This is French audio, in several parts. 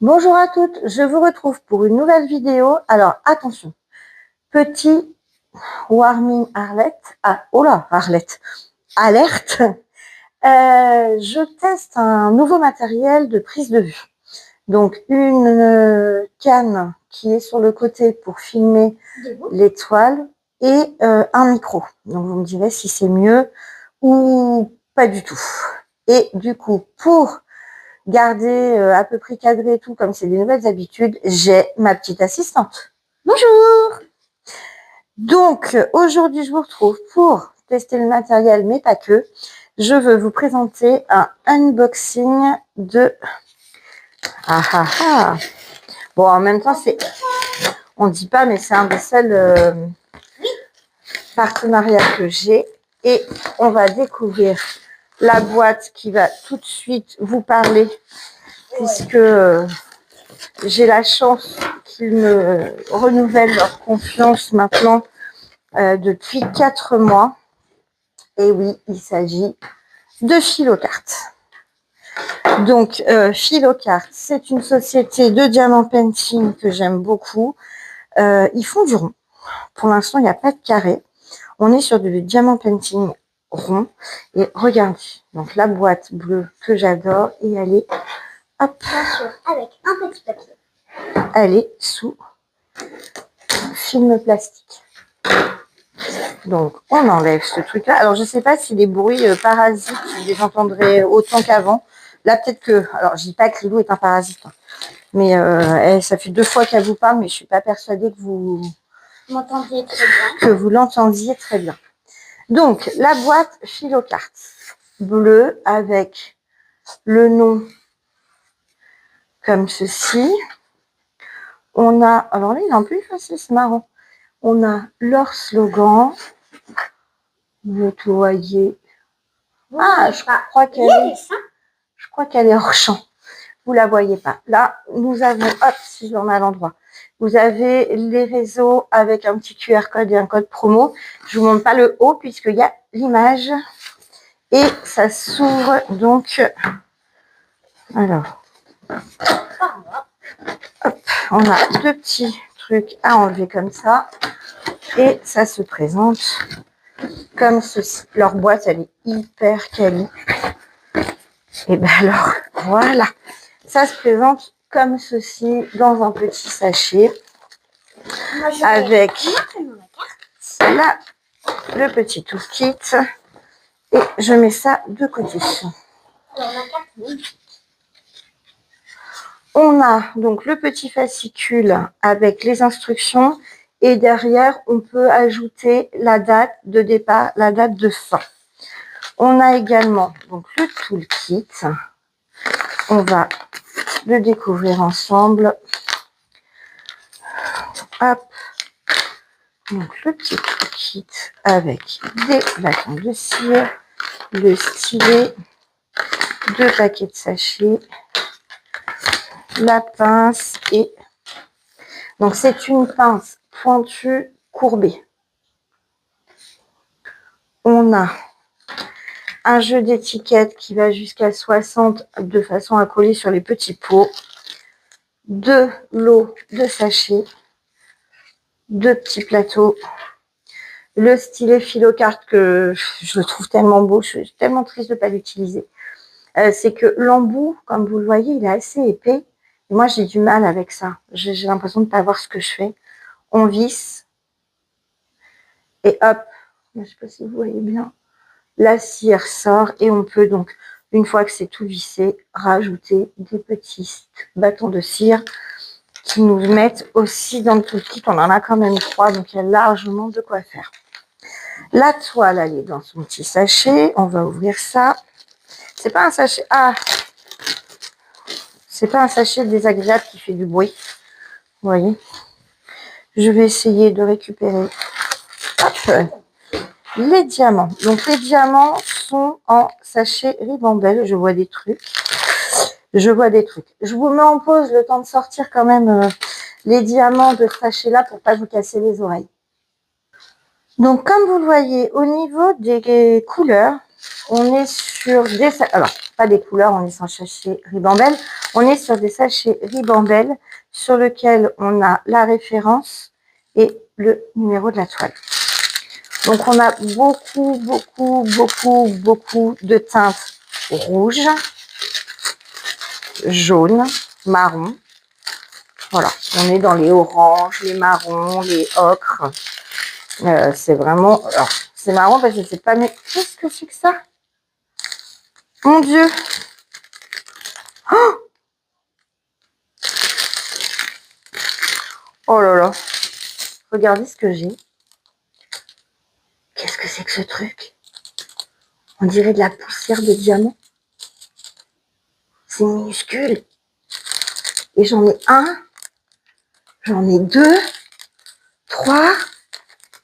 Bonjour à toutes, je vous retrouve pour une nouvelle vidéo. Alors attention, petit warning Arlette. Ah, oh là, Arlette, alerte. Je teste un nouveau matériel de prise de vue. Donc une canne qui est sur le côté pour filmer l'étoile et un micro. Donc vous me direz si c'est mieux ou pas du tout. Et du coup, pour garder à peu près cadré et tout, comme c'est des nouvelles habitudes, j'ai ma petite assistante. Bonjour. Donc, aujourd'hui, je vous retrouve pour tester le matériel, mais pas que. Je veux vous présenter un unboxing de... Ah ah ah. Bon, en même temps, c'est... On dit pas, mais c'est un des seuls partenariats que j'ai. Et on va découvrir la boîte qui va tout de suite vous parler, puisque j'ai la chance qu'ils me renouvellent leur confiance maintenant depuis 4 mois. Et oui, il s'agit de Philocart. Donc, Philocart, c'est une société de diamant painting que j'aime beaucoup. Ils font du rond. Pour l'instant, il n'y a pas de carré. On est sur du diamant painting rond. Et regardez, donc la boîte bleue que j'adore, et elle est, hop, avec un petit papier. Elle est sous film plastique. Donc, on enlève ce truc-là. Alors, je ne sais pas si les bruits parasites, je les entendrai autant qu'avant. Là, peut-être que... Alors, je dis pas que Lilou est un parasite. Hein, mais ça fait 2 fois qu'elle vous parle, mais je ne suis pas persuadée que vous m'entendiez très bien. Que vous l'entendiez très bien. Donc, la boîte Philocart bleue avec le nom comme ceci. On a... Alors là, il est un peu effacé, c'est marrant. On a leur slogan. Vous voyez. Ah, je crois qu'elle est hors champ. Vous la voyez pas. Là, nous avons, hop, si je remets à l'endroit. Vous avez les réseaux avec un petit QR code et un code promo. Je vous montre pas le haut puisqu'il y a l'image. Et ça s'ouvre donc. Alors. Hop, on a 2 petits trucs à enlever comme ça. Et ça se présente comme ceci. Leur boîte, elle est hyper quali. Et bien alors, voilà. Ça se présente comme ceci dans un petit sachet. Avec là, le petit toolkit. Et je mets ça de côté. On a donc le petit fascicule avec les instructions. Et derrière, on peut ajouter la date de départ, la date de fin. On a également donc le toolkit. On va le découvrir ensemble. Hop. Donc le petit toolkit avec des bâtons de cire, le stylet, 2 paquets de sachets, la pince et donc c'est une pince pointue courbée. On a un jeu d'étiquettes qui va jusqu'à 60 de façon à coller sur les petits pots, 2 lots de sachets, 2 petits plateaux, le stylet Philocart que je le trouve tellement beau, je suis tellement triste de ne pas l'utiliser. C'est que l'embout, comme vous le voyez, il est assez épais. Et moi, j'ai du mal avec ça. J'ai l'impression de ne pas voir ce que je fais. On visse. Et hop, je ne sais pas si vous voyez bien, la cire sort. Et on peut donc, une fois que c'est tout vissé, rajouter des petits bâtons de cire qui nous mettent aussi dans le toolkit. On en a quand même 3, donc il y a largement de quoi faire. La toile, elle est dans son petit sachet. On va ouvrir ça. C'est pas un sachet... Ah, c'est pas un sachet désagréable qui fait du bruit. Vous voyez. Je vais essayer de récupérer les diamants. Donc les diamants sont en sachet ribambelle. Je vois des trucs. Je vous mets en pause le temps de sortir quand même les diamants de ce sachet-là pour pas vous casser les oreilles. Donc comme vous le voyez, au niveau des couleurs, on est sur des... Alors, pas des couleurs, on est sur sachet Ribambelle. On est sur des sachets Ribambelle sur lequel on a la référence et le numéro de la toile. Donc, on a beaucoup de teintes rouges, jaunes, marron. Voilà, on est dans les oranges, les marrons, les ocres. C'est vraiment... Alors, c'est marrant parce que je sais pas, mais qu'est-ce que c'est que ça? Mon Dieu! Oh, oh là là! Regardez ce que j'ai. Qu'est-ce que c'est que ce truc? On dirait de la poussière de diamant. C'est minuscule. Et j'en ai un, j'en ai deux, trois,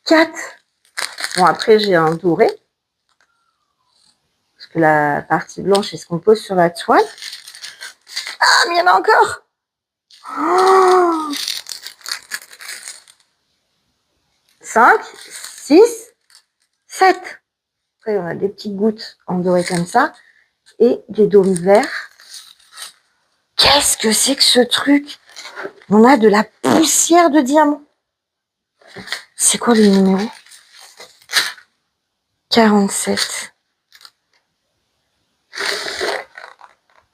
quatre. Bon, après, j'ai un doré. Parce que la partie blanche est ce qu'on pose sur la toile. Ah, mais il y en a encore! Oh, 5, 6, 7. Après, on a des petites gouttes en doré comme ça. Et des dômes verts. Qu'est-ce que c'est que ce truc? On a de la poussière de diamant. C'est quoi le numéro? 47.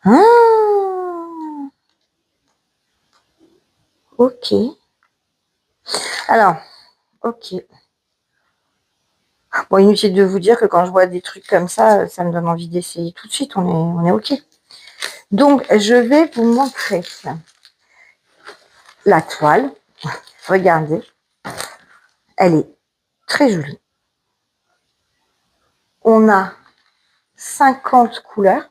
Ah, ok. Alors, ok. Bon, inutile de vous dire que quand je vois des trucs comme ça me donne envie d'essayer tout de suite. On est ok. Donc, je vais vous montrer la toile. Regardez. Elle est très jolie. On a 50 couleurs.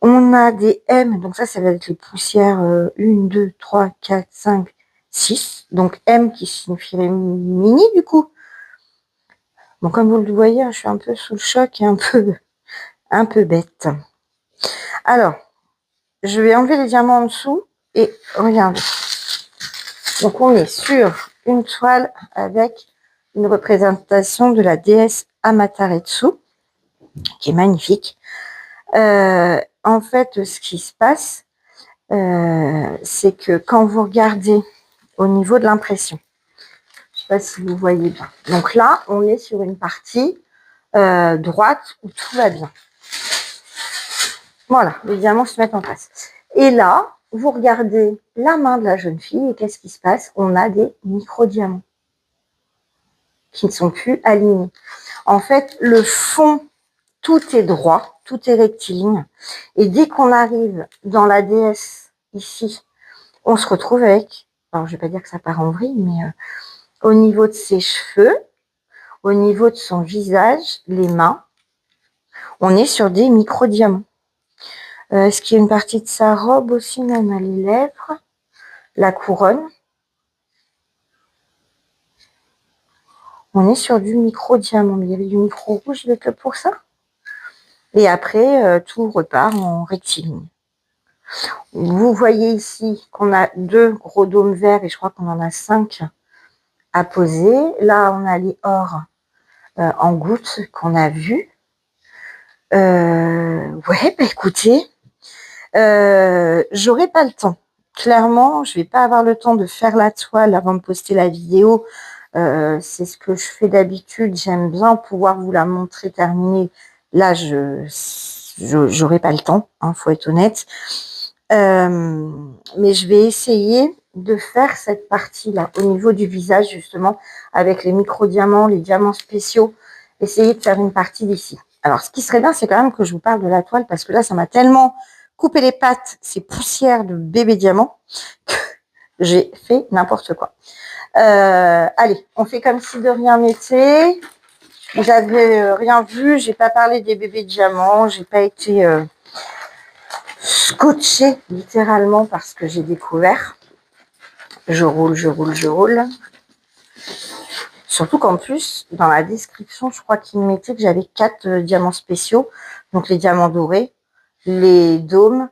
On a des M, donc ça va être les poussières 1, 2, 3, 4, 5, 6. Donc M qui signifierait mini du coup. Bon, comme vous le voyez, je suis un peu sous le choc et un peu bête. Alors, je vais enlever les diamants en dessous et regardez. Donc on est sur une toile avec une représentation de la déesse Amaterasu, qui est magnifique. En fait, ce qui se passe, c'est que quand vous regardez au niveau de l'impression, je ne sais pas si vous voyez bien. Donc là, on est sur une partie droite où tout va bien. Voilà, les diamants se mettent en place. Et là, vous regardez la main de la jeune fille et qu'est-ce qui se passe? On a des micro-diamants qui ne sont plus alignés. En fait, le fond, tout est droit, tout est rectiligne. Et dès qu'on arrive dans la déesse ici, on se retrouve avec, alors je ne vais pas dire que ça part en vrille, mais au niveau de ses cheveux, au niveau de son visage, les mains, on est sur des micro-diamants. Est-ce qu'il y a une partie de sa robe aussi? On a les lèvres, la couronne. On est sur du micro-diamant. Il y avait du micro-rouge, que pour ça. Et après, tout repart en rectiligne. Vous voyez ici qu'on a 2 gros dômes verts et je crois qu'on en a 5 à poser. Là, on a les ors en gouttes qu'on a vus. Ouais, bah écoutez, j'aurai pas le temps. Clairement, je vais pas avoir le temps de faire la toile avant de poster la vidéo. C'est ce que je fais d'habitude. J'aime bien pouvoir vous la montrer terminée. Là, j'aurai pas le temps, faut être honnête. Mais je vais essayer de faire cette partie-là au niveau du visage, justement, avec les micro-diamants, les diamants spéciaux. Essayer de faire une partie d'ici. Alors, ce qui serait bien, c'est quand même que je vous parle de la toile, parce que là, ça m'a tellement coupé les pattes, ces poussières de bébé diamant, que j'ai fait n'importe quoi. Allez, on fait comme si de rien n'était. Vous avez rien vu, j'ai pas parlé des bébés diamants, j'ai pas été scotché littéralement parce que j'ai découvert. Je roule. Surtout qu'en plus, dans la description, je crois qu'il mettait que j'avais 4 diamants spéciaux. Donc les diamants dorés, les dômes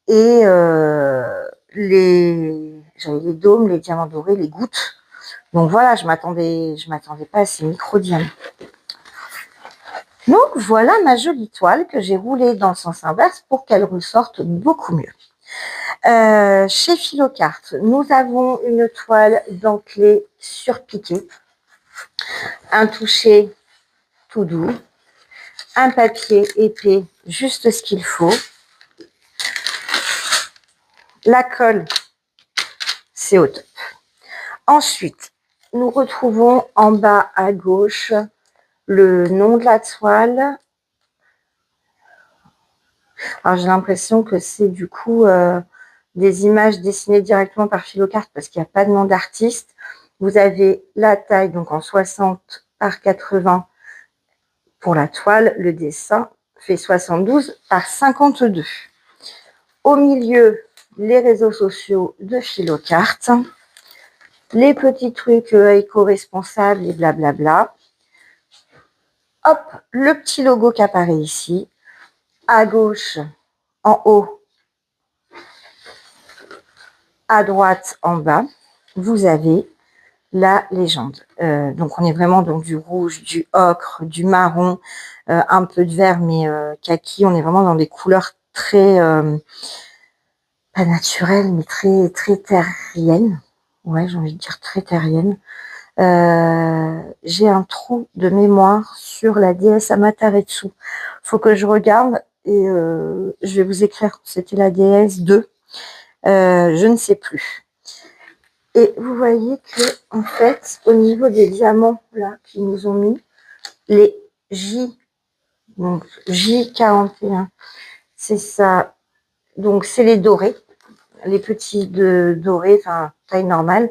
et j'avais les dômes, les diamants dorés, les gouttes. Donc voilà, je m'attendais pas à ces micro-diamants. Donc, voilà ma jolie toile que j'ai roulée dans le sens inverse pour qu'elle ressorte beaucoup mieux. Chez Philocart, nous avons une toile dentelée surpiquée, un toucher tout doux, un papier épais, juste ce qu'il faut. La colle, c'est au top. Ensuite, nous retrouvons en bas à gauche le nom de la toile. Alors, j'ai l'impression que c'est du coup des images dessinées directement par Philocart parce qu'il n'y a pas de nom d'artiste. Vous avez la taille, donc en 60 par 80 pour la toile. Le dessin fait 72 par 52. Au milieu, les réseaux sociaux de Philocart. Les petits trucs éco-responsables et blablabla. Hop, le petit logo qui apparaît ici. À gauche, en haut, à droite, en bas, vous avez la légende. Donc, on est vraiment dans du rouge, du ocre, du marron, un peu de vert, mais kaki. On est vraiment dans des couleurs très, pas naturelles, mais très, très terriennes. Ouais, j'ai envie de dire très terriennes. J'ai un trou de mémoire sur la déesse Amaterasu. Faut que je regarde et je vais vous écrire. C'était la déesse 2. Je ne sais plus. Et vous voyez que, en fait, au niveau des diamants là qu'ils nous ont mis, les J, donc J41, c'est ça. Donc c'est les dorés, les petits dorés, enfin taille normale.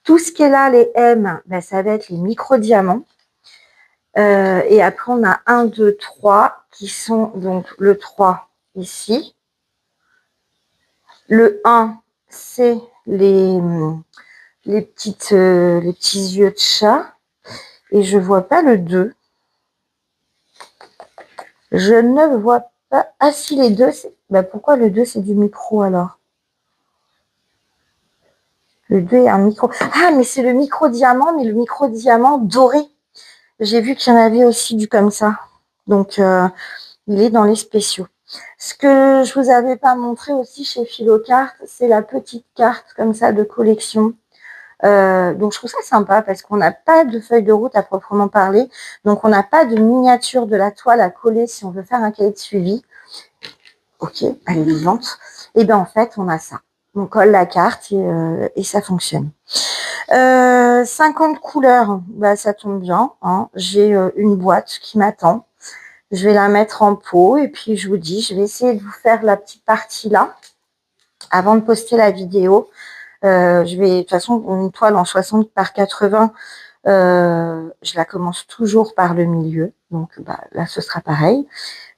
Tout ce qui est là, les M, ben, ça va être les micro-diamants. Et après, on a 1, 2, 3 qui sont donc le 3 ici. Le 1, c'est les petits yeux de chat. Et je vois pas le 2. Je ne vois pas. Ah si, les deux, c'est... Ben, pourquoi le 2, c'est du micro alors? Le 2 est un micro. Ah, mais c'est le micro-diamant, mais le micro-diamant doré. J'ai vu qu'il y en avait aussi du comme ça. Donc, il est dans les spéciaux. Ce que je vous avais pas montré aussi chez Philocart, c'est la petite carte comme ça de collection. Donc je trouve ça sympa parce qu'on n'a pas de feuille de route à proprement parler. Donc on n'a pas de miniature de la toile à coller si on veut faire un cahier de suivi. Ok, elle est vivante. Et bien en fait, on a ça. On colle la carte et ça fonctionne. 50 couleurs, bah, ça tombe bien. Hein. J'ai une boîte qui m'attend. Je vais la mettre en pot et puis je vous dis, je vais essayer de vous faire la petite partie là avant de poster la vidéo. Je vais, de toute façon, une toile en 60 par 80, je la commence toujours par le milieu. Donc bah, là, ce sera pareil.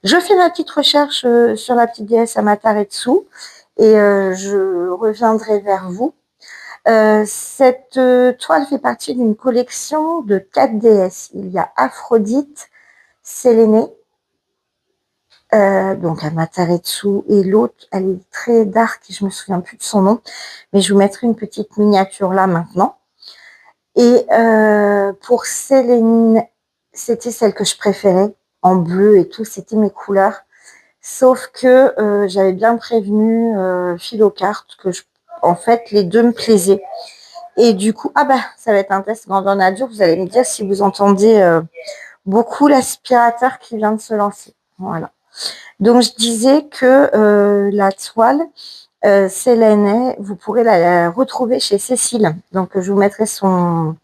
Je fais ma petite recherche sur la petite déesse Amaterasu et je reviendrai vers vous. Cette toile fait partie d'une collection de 4 déesses. Il y a Aphrodite, Sélénée, donc Amaterasu et l'autre, elle est très dark, je me souviens plus de son nom, mais je vous mettrai une petite miniature là maintenant. Et pour Sélénine, c'était celle que je préférais, en bleu et tout, c'était mes couleurs. Sauf que j'avais bien prévenu Philocart que en fait les deux me plaisaient. Et du coup, ah bah ça va être un test grandeur nature. Vous allez me dire si vous entendez beaucoup l'aspirateur qui vient de se lancer. Voilà. Donc je disais que la toile Sélénée, vous pourrez la retrouver chez Cécile. Donc je vous mettrai son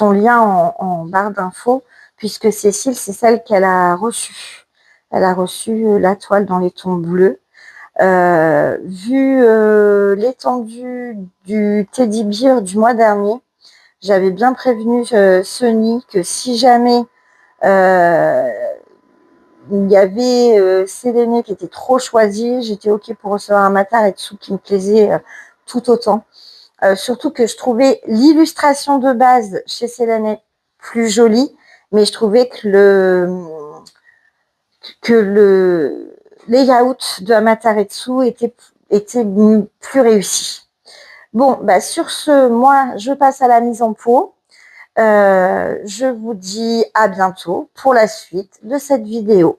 lien en barre d'infos, puisque Cécile, c'est celle qu'elle a reçue. Elle a reçu la toile dans les tons bleus. Vu l'étendue du Teddy Bear du mois dernier, j'avais bien prévenu Sony que si jamais il y avait Sélénée qui était trop choisie, j'étais OK pour recevoir un Mataretsu qui me plaisait tout autant. Surtout que je trouvais l'illustration de base chez Sélénée plus jolie, mais je trouvais que le layout de Amaterasu était plus réussi. Bon, bah sur ce, moi, je passe à la mise en pot. Je vous dis à bientôt pour la suite de cette vidéo.